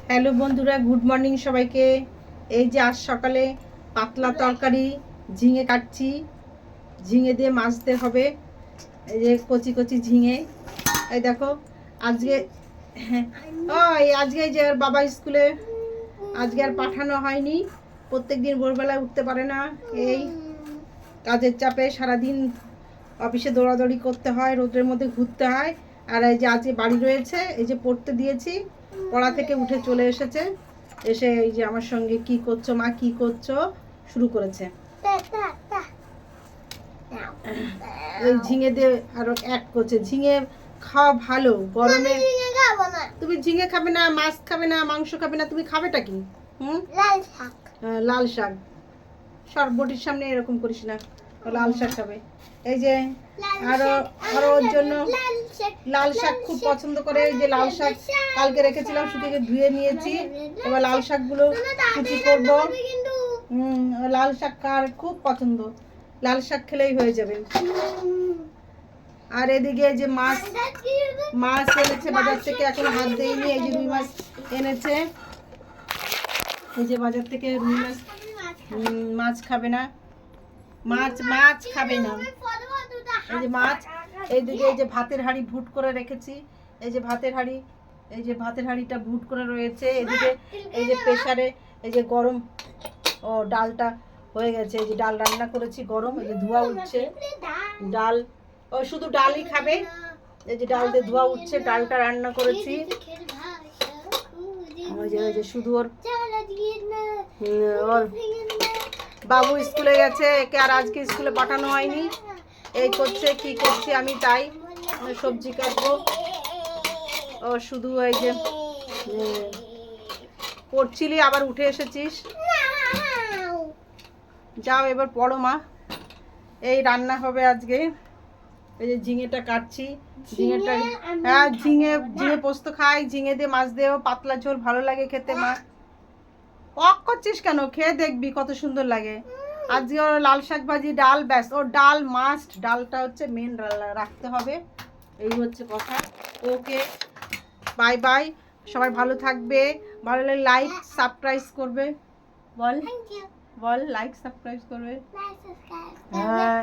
Hello বন্ধুরা, good morning সবাইকে। এই যে আজ সকালে পাতলা তরকারি ঝিঙে কাটছি, ঝিঙে দিয়ে মাছতে হবে। এই যে কচি কচি ঝিঙে, এই দেখো। আজকে আজকে যে বাবা স্কুলে আজকে আর পাঠানো হয়নি। প্রত্যেক দিন ভোরবেলায় উঠতে পারে না, এই কাজের চাপে সারাদিন অফিসে দৌড়াদৌড়ি করতে হয়, রোদের মধ্যে ঘুরতে হয়। আর এই যে আজকে বাড়ি রয়েছে, এই যে পড়তে দিয়েছি, পড়া থেকে উঠে চলে এসেছে, এসে এই যে আমার সঙ্গে কি করছো মা, কি করছো শুরু করেছে। এই ঝিঙে দিয়ে আরো এক করছে। ঝিঙে খাওয়া ভালো গরমে। তুমি ঝিঙে খাবে না, মাছ খাবে না, মাংস খাবে না, তুমি খাবেটা কি? লাল শাক। লাল শাক। সরবটির সামনে এরকম করিস না, লাল শাক খাবে। এই যে আরো আরো ওর জন্য লাল শাক খুব পছন্দ করে। এই যে লাল শাক কালকে রেখেছিলাম, শুকিয়ে ধুয়ে নিয়েছি। এবার লাল শাকগুলো কুচি করবো। লাল শাক কার খুব পছন্দ, লাল শাক খেলেই হয়ে যাবে। আর এদিকে এই যে মাছ এনেছে বাজার থেকে, এখন হাত দেয়নি। এই যে রুই মাছ এনেছে, এই যে বাজার থেকে রুই মাছ। মাছ খাবে না, মাছ খাবে না। এই যে মাছ, এইদিকে এই যে ভাতের হাঁড়ি ভুট করে রেখেছি। এই যে ভাতের হাঁড়ি, এই যে ভাতের হাঁড়িটা ভুট করে রয়েছে। এদিকে এই যে প্রেসারে এই যে গরম ডালটা হয়ে গেছে। এই যে ডাল রান্না করেছি, গরম, এই যে ধোঁয়া উঠছে। ডাল শুধু ডালই খাবে। এই যে ডাল দিয়ে ধোঁয়া উঠছে, ডালটা রান্না করেছি। ওই যে শুধু ওর বাবু স্কুলে গেছে, একে আর আজকে স্কুলে পাঠানো হয়নি। এই করছে, কি করছি আমি তাই। সবজি কাটবো। ও শুধু এই যে পড়ছিলি, আবার উঠে এসেছিস। যাও এবার পড়ো মা। এই রান্না হবে আজকে। এই যে ঝিঙেটা কাটছি, ঝিঙেটা, হ্যাঁ ঝিঙে পোস্ত খাই, ঝিঙে দিয়ে মাছ দিয়েও পাতলা ঝোল ভালো লাগে খেতে। মা অক করছিস কেন? খেয়ে দেখবি কত সুন্দর লাগে। আজকে ওর লাল শাক ভাজি, ডাল, ব্যাস। ওর ডাল মাস্ট, ডালটা হচ্ছে মেন রাখতে হবে। এই হচ্ছে কথা। ওকে, বাই বাই। সবাই ভালো থাকবে। ভালো লাগলে লাইক সাবস্ক্রাইব করবে। বল বল, লাইক সাবস্ক্রাইব করবে। হ্যাঁ।